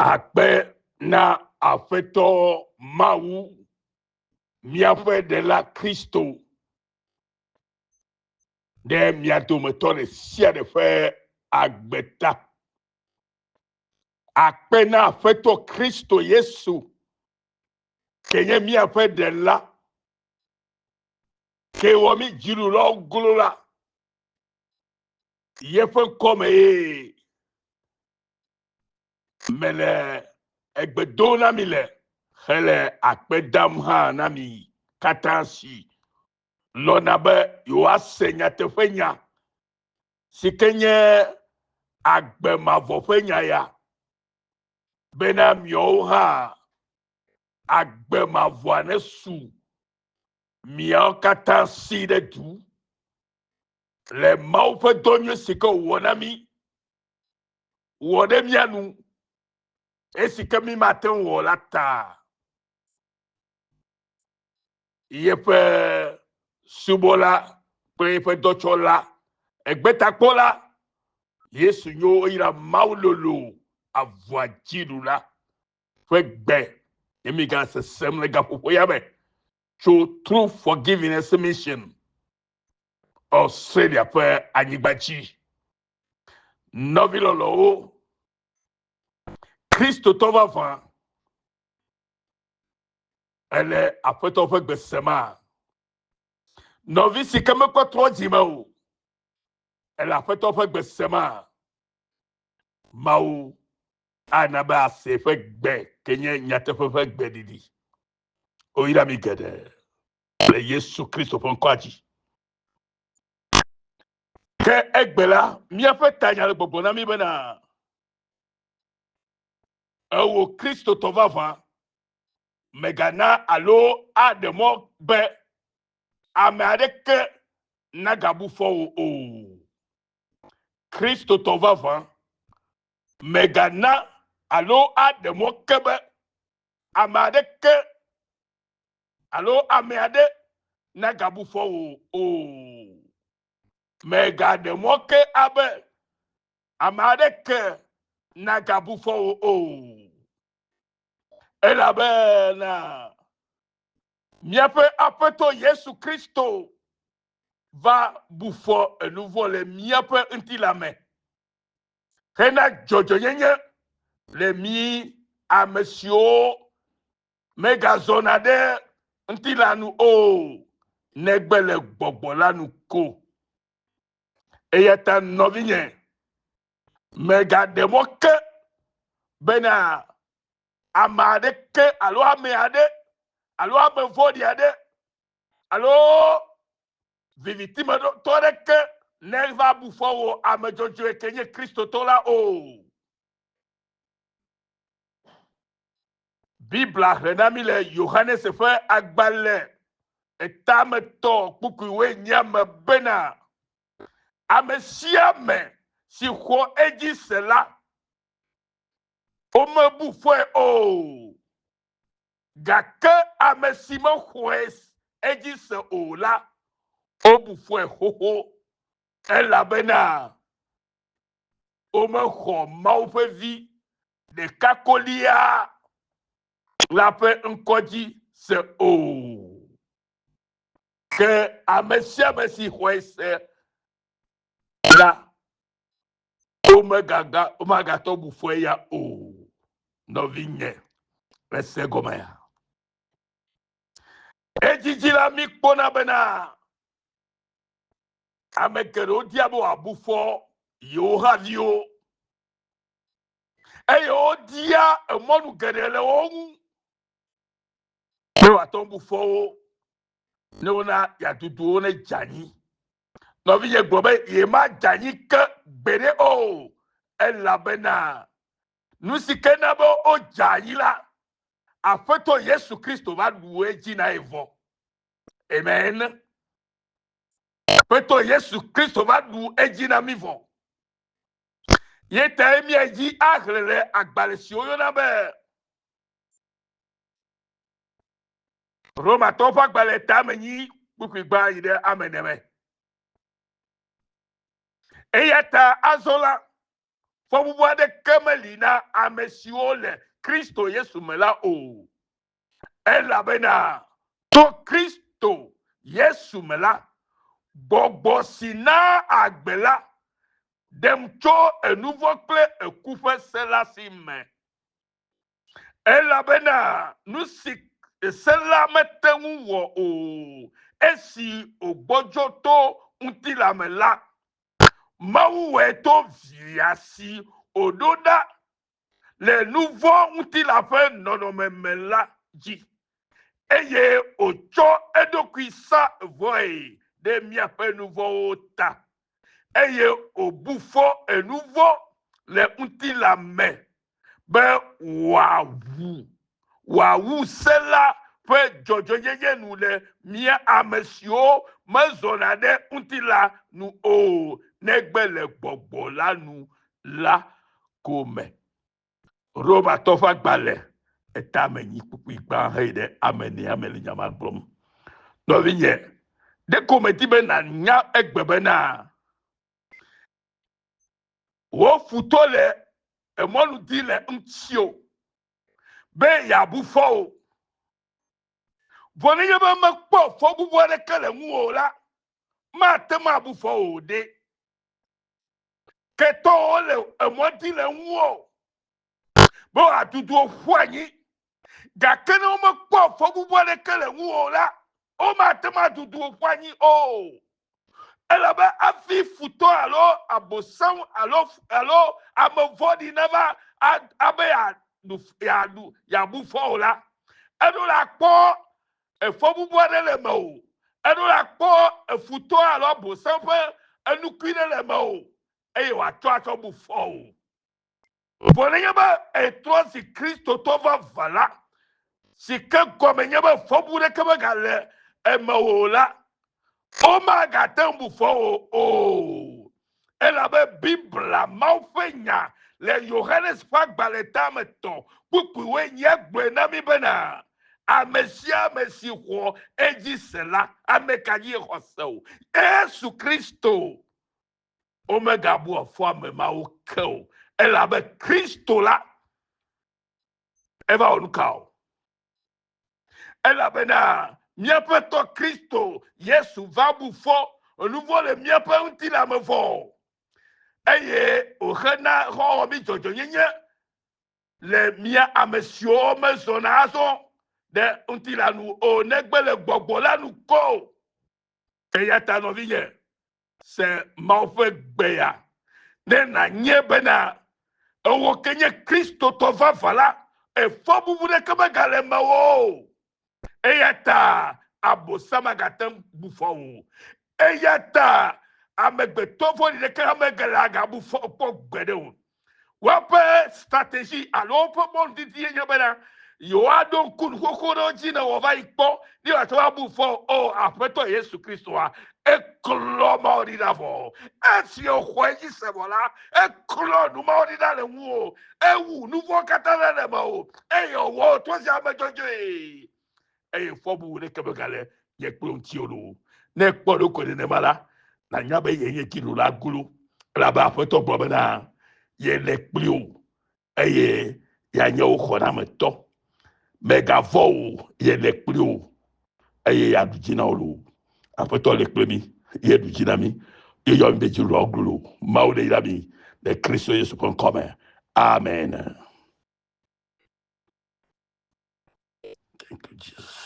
Akpe na afeto mawu miafe de la Christo de miato metone sia de fe agbeta. Akpe na afeto Christo Yesu kenye miafe de la ke womi jiru lo gulula yefe kome mele egbedo na mile hele akpe dam ha na mi katansi lona be yo asenya te fenya sikenye agbe mavo fenya ya bena mio ha agbe mavo anesu mio katansi de du le mau fe donye sike wonami wode mianu esike mi maten wolata yefe subola prefe dochola egbeta kola Yesu yo ira maulolo avoajirula fe gbe emiga se semle ga popoyabe to true forgiveness mission Australia fe anyibachi novilolo Christo tova van ele afeto fe gbe sema novi si keme kwa trojima o ele afeto fe gbe sema mau anaba se fe gbe kenye nyate fe gbe didi o ira mi gede le Yesu Christo fon kwaji ke egbela mi afe tanya le gbogbo na mi bena ewo Christo tovava megana alo ademo be ame adeke nagabu fo o Christo tovava megana alo ademo kebe ame adeke alo ame ade nagabu fo o megademo ke abe ame adeke nagabu fo o elabena miape apeto Yesu Christo va bouffo nouveau le miape intilame hena jojo nyenye le mi a monsieur megazonade intilanu o negbele gbogbolanu ko eyata novinye megademoke bena amade ke alo ameade alo amevodi ade alo vivitime do toreke neva bufo amejojo ekenye Christo tola o Bibla renamile Yohanes fe agbale etame to kukuwe nyame bena amesiame si ho eji sela ome bufo o gake amesime hoes eji se o la obufo hoho elabena ome ho maupe vi de kakolia la pe nkoji se o que amesia mesi hoese la omega to bufo ya o no vinye ese gomaya ejijila mi kpona bena amekero diabo abufo yohavio eyo dia emonu gedele onu ne waton bufo ne ona ya tutu one jani no vinye gbobe ye ma jani ke bere o elabena nusikena bo o jani la afeto Yesu Christo va louer jina evo amen afeto Yesu Christo va louer jina mivo yeta emi eji ahlele agbalesi oyona be Roma tofa gbaleta menyi bukigba ide ameneme eyata azola fɔbubu de kemeli na ame siwo le Kristo Yesu me la o. Elabena to Kristo Yesu me la gbɔgbɔ si na agbe la dem tso enuvɔ kple ekuƒe se la si me. Elabena nu si se la mete ŋu wɔ o esi ogbɔdzo to ŋutilã me la. Mawu wɔe to via si oɖo ɖa le nuvɔ ŋutilã ƒe nɔnɔme me la dzi. Eye otsɔ eɖokui sa vɔe ɖe míaƒe nuvɔwo ta. Eye obu fɔ enuvɔ le ŋutilã me be wòawu se la ƒe dzɔdzɔyeye nu le mía ame siwo mezɔna ɖe ŋutilã nu o negbe le gbɔgbɔ la nu la ko me. Romatɔ ƒe agbalẽ etame nyi kpukpui gbã heyi ɖe ame nea me le nyama gblɔm. Nɔvinye, ɖeko medi be nànya egbe bena wo futɔ le emɔnu di le ŋutsio be yeabu fɔ o. Vɔ nenye be mekpɔ fɔbubu aɖeke le ŋuwò la, mate ŋu abu fɔ o ɖe. Ketɔwo le emɔ di le ŋuwò be wòatutu wo ƒu anyi. Gake ne womekpɔ fɔbubu aɖeke le ŋuwò la, womate ŋu atutu wo ƒu anyi o. Elabe hafi futɔ alo abosam alo ame vɔ̃ɖi neva abe yeabu fɔ o la, eɖo la kpɔ efɔbubu aɖe le me o. Eɖo la kpɔ efutɔ alo abosam ƒe enukui ɖe le me o. Eye wòatsɔ atsɔ bu fɔ o. Vɔ nenye be etrɔ si kristotɔ vavã la, si ke gɔme nye be fɔbu ɖeke megale eme o la, womagate ŋu bu fɔ o. Elabe Bibla Mawu ƒe nya le Yohanes ƒe agbalẽ tame tɔ kpukpuiwoe nye gblɔe na mi bena ame sia ame si xɔ edzi se la, ame ka dzi xɔ se o. Yesu Kristo omegabu afɔ ame mawo ke o. Elabe Kristo la eva wɔ nu ka o. Elabena míaƒe tɔ Kristo Yesu va bu fɔ enuvɔ le míaƒe ŋutilã me vɔ. Eye wòhena xɔwɔ mi dzɔdzɔnyenye le mía ame siwo mezɔna azɔ ɖe ŋutilã nu o negbe le gbɔgbɔ la nu ko. Eya ta nɔvinye, se Mawu ƒe gbe ya ne nànye bena ewò ke nye kristotɔ vavã la, efɔbubu ɖeke megale mewò o. Eya ta abosam agate ŋu bu fɔ o. Eya ta amegbetɔ vɔ̃ɖi ɖeke megale agabu fɔ kpɔ gbe ɖe o. Woƒe stratégie alo woƒe mɔdidi nye bena yewoaɖo ŋku nuxoxo ɖewo dzi ne wòava yi kpɔ ne wòatsɔ abu fɔ o aƒetɔ Yesu Kristoa eklɔ mawo ɖi ɖa vɔ. Esi wòxɔ edzi se vɔ la, eklɔ nu mawo ɖi ɖa le ŋuwò. Ewu nu vɔ̃ katã ɖe le me o. Eye wòwɔ trɔ sia ame dzɔdzɔe. Eye fɔbubu ɖeke megale nye kple ŋuti o lo. Ne kpɔ ɖoko nenema la, nànya be ye nye dziɖula la glo. Elabe aƒetɔ gblɔ bena yele kpli o eye yeanye wo xɔnametɔ. Megavɔ o, yele kpli o eye yeaɖu dzi na wo lo. Aƒetɔ le kple mi, yeɖu dzi na mi. Yeyɔ mi be dziɖulawo glo. Mawu le yra mi le Kristo Yesu ƒe ŋkɔ me. Amen. Thank you, Jesus.